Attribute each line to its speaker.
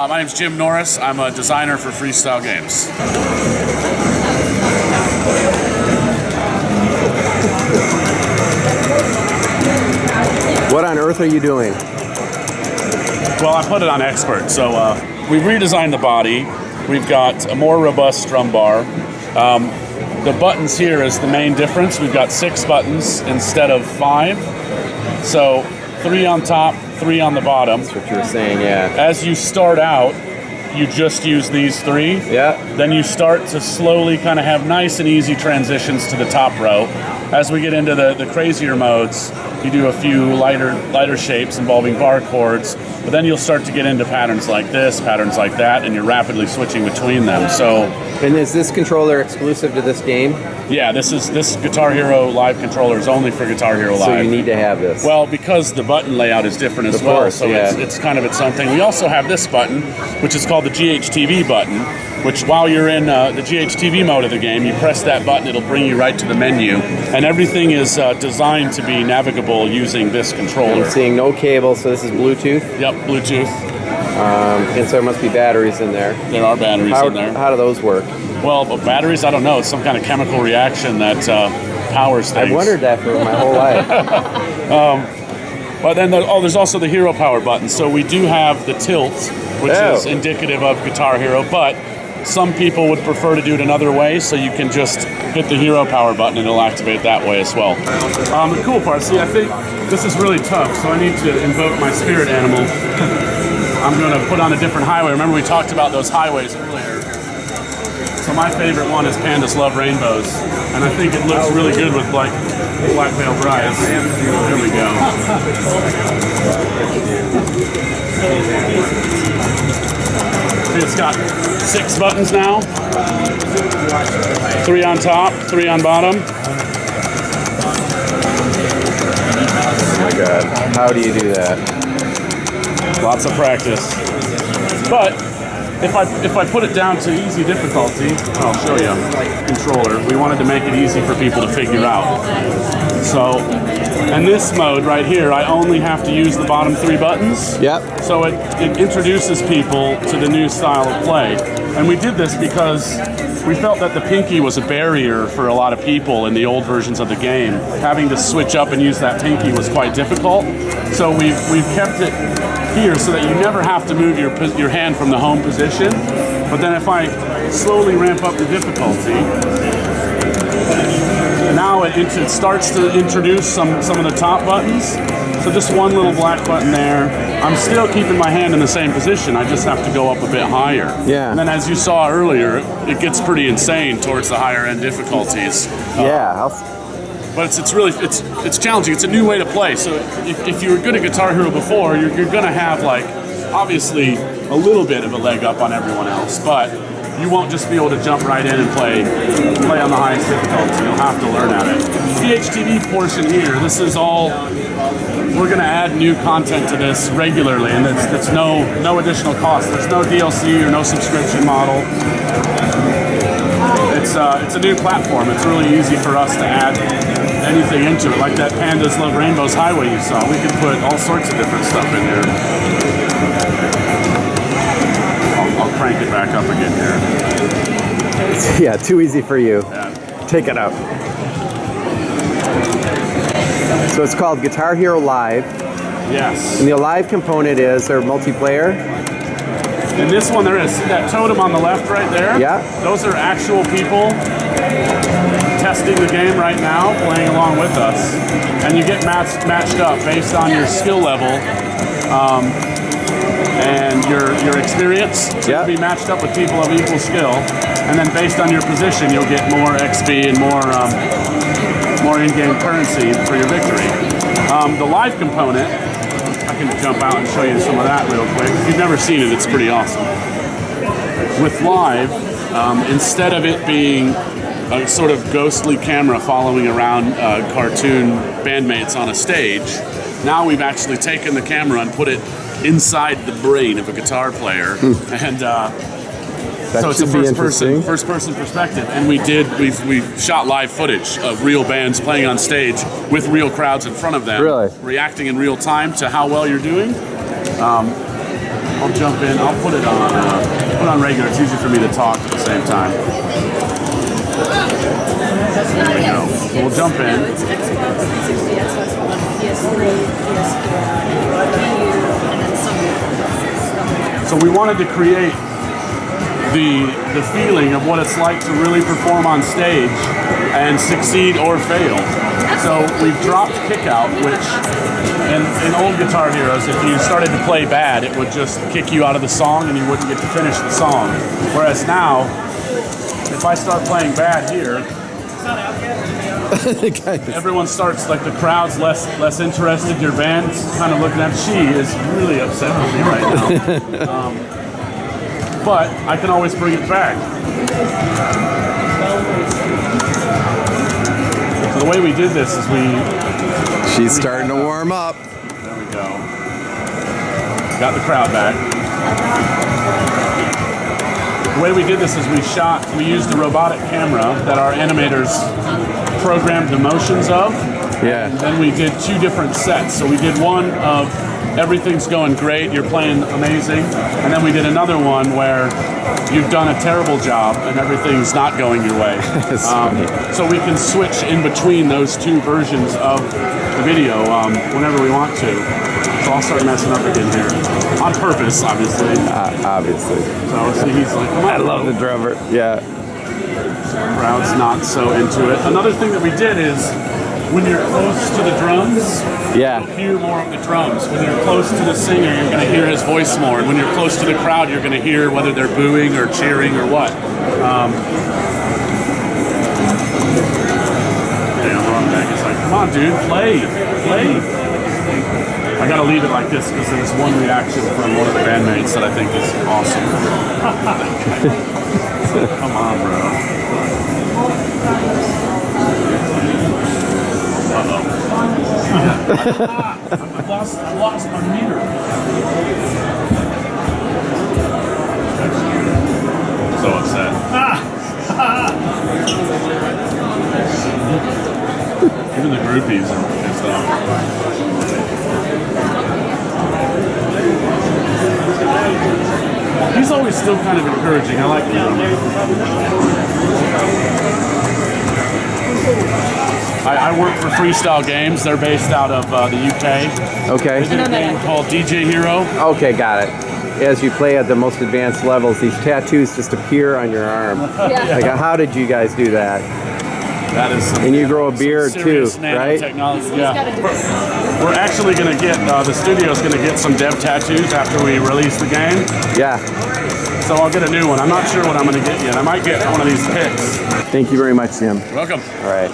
Speaker 1: My name's Jim Norris. I'm a designer for Freestyle Games.
Speaker 2: What on earth are you doing?
Speaker 1: Well, I put it on expert. So we've redesigned the body. We've got a more robust drum bar. The buttons here is the main difference. We've got 6 buttons instead of 5. So 3 on top, 3 on the bottom.
Speaker 2: That's what you were saying, yeah.
Speaker 1: As you start out, you just use these 3.
Speaker 2: Yeah.
Speaker 1: Then you start to slowly kind of have nice and easy transitions to the top row. As we get into the crazier modes, you do a few lighter shapes involving bar chords, but then you'll start to get into patterns like this, patterns like that, and you're rapidly switching between them. So,
Speaker 2: and is this controller exclusive to this game?
Speaker 1: Yeah, this Guitar Hero Live controller is only for Guitar Hero Live.
Speaker 2: So you need to have this.
Speaker 1: Well, because the button layout is different as well, so yeah. it's kind of its own thing. We also have this button, which is called the GHTV button, which while you're in the GHTV mode of the game, you press that button, it'll bring you right to the menu. And everything is designed to be navigable using this controller.
Speaker 2: I'm seeing no cable, so this is Bluetooth?
Speaker 1: Yep, Bluetooth.
Speaker 2: And so there must be batteries in there.
Speaker 1: There are batteries in there.
Speaker 2: How do those work?
Speaker 1: Well, batteries, I don't know. It's some kind of chemical reaction that powers things.
Speaker 2: I've wondered that for my whole life.
Speaker 1: But then, there's also the Hero Power button. So we do have the tilt, which is indicative of Guitar Hero, but some people would prefer to do it another way, so you can just hit the Hero Power button and it'll activate that way as well. The cool part, see, I think this is really tough, so I need to invoke my spirit animal. I'm going to put on a different highway. Remember we talked about those highways earlier. So my favorite one is Pandas Love Rainbows, and I think it looks really good with like Black Veil Brides. There we go. It's got 6 buttons now. 3 on top, 3 on bottom.
Speaker 2: Oh my God, how do you do that?
Speaker 1: Lots of practice. But if I put it down to easy difficulty, I'll show you. Controller. We wanted to make it easy for people to figure out. So in this mode right here, I only have to use the bottom 3 buttons.
Speaker 2: Yep.
Speaker 1: So it introduces people to the new style of play. And we did this because we felt that the pinky was a barrier for a lot of people in the old versions of the game. Having to switch up and use that pinky was quite difficult. So we've kept it here so that you never have to move your hand from the home position. But then if I slowly ramp up the difficulty, now it starts to introduce some of the top buttons. So just one little black button there. I'm still keeping my hand in the same position. I just have to go up a bit higher.
Speaker 2: Yeah.
Speaker 1: And then as you saw earlier, it gets pretty insane towards the higher end difficulties.
Speaker 2: Yeah.
Speaker 1: But it's challenging. It's a new way to play. So if you were good at Guitar Hero before, you're going to have like obviously a little bit of a leg up on everyone else, but you won't just be able to jump right in and play on the highest difficulty. You'll have to learn at it. The HTV portion here, this is all, we're going to add new content to this regularly, and it's no additional cost. There's no DLC or no subscription model. It's a new platform. It's really easy for us to add anything into it, like that Pandas Love Rainbows highway you saw. We can put all sorts of different stuff in there. I'll crank it back up again here.
Speaker 2: Yeah, too easy for you.
Speaker 1: Yeah.
Speaker 2: Take it out. So it's called Guitar Hero Live.
Speaker 1: Yes.
Speaker 2: And the live component is their multiplayer.
Speaker 1: In this one there is. See that totem on the left right there?
Speaker 2: Yeah.
Speaker 1: Those are actual people testing the game right now, playing along with us. And you get matched up based on your skill level and your experience. So you'll be matched up with people of equal skill. And then based on your position, you'll get more XP and more in-game currency for your victory. The live component, I can jump out and show you some of that real quick. If you've never seen it, it's pretty awesome. With live, instead of it being a sort of ghostly camera following around cartoon bandmates on a stage, now we've actually taken the camera and put it inside the brain of a guitar player. And so it's a first person perspective. And we've shot live footage of real bands playing on stage with real crowds in front of them, reacting in real time to how well you're doing. I'll jump in. I'll put it on regular. It's easy for me to talk at the same time. There we go. So we'll jump in.
Speaker 3: It's Xbox 360, Xbox One, PS3, PS4, Wii U, and then some.
Speaker 1: So we wanted to create the feeling of what it's like to really perform on stage and succeed or fail. So we've dropped kick out, which in old Guitar Heroes, if you started to play bad, it would just kick you out of the song and you wouldn't get to finish the song. Whereas now, if I start playing bad here, everyone starts, like, the crowd's less interested. Your band's kind of looking at. She is really upset with me right now. But I can always bring it back. So the way we did this is
Speaker 2: She's starting to warm up.
Speaker 1: There we go. Got the crowd back. The way we did this is we used a robotic camera that our animators programmed the motions of.
Speaker 2: Yeah.
Speaker 1: And then we did 2 different sets. So we did one of everything's going great, you're playing amazing. And then we did another one where you've done a terrible job and everything's not going your way. So we can switch in between those 2 versions of the video whenever we want to. So I'll start messing up again here. On purpose, obviously.
Speaker 2: Obviously.
Speaker 1: So see, he's like, come on,
Speaker 2: I love the drummer. Yeah.
Speaker 1: Crowd's not so into it. Another thing that we did is when you're close to the drums,
Speaker 2: Yeah.
Speaker 1: you'll hear more of the drums. When you're close to the singer, you're going to hear his voice more. And when you're close to the crowd, you're going to hear whether they're booing or cheering or what. It's like, come on, dude, play. I got to leave it like this because there was one reaction from one of the bandmates that I think is awesome. So, come on, bro. I've lost my meter. So upset. Even the groupies are pissed off. He's always still kind of encouraging. I like him. I work for Freestyle Games. They're based out of the UK.
Speaker 2: Okay.
Speaker 1: They did a game called DJ Hero.
Speaker 2: Okay, got it. As you play at the most advanced levels, these tattoos just appear on your arm.
Speaker 3: Yeah.
Speaker 2: Like, how did you guys do that?
Speaker 1: That is some,
Speaker 2: And you grow a beard too, right?
Speaker 1: Technology. Yeah. We're actually going to get, the studio's going to get some dev tattoos after we release the game.
Speaker 2: Yeah.
Speaker 1: So I'll get a new one. I'm not sure what I'm going to get yet. I might get one of these picks.
Speaker 2: Thank you very much, Jim.
Speaker 1: Welcome.
Speaker 2: All right.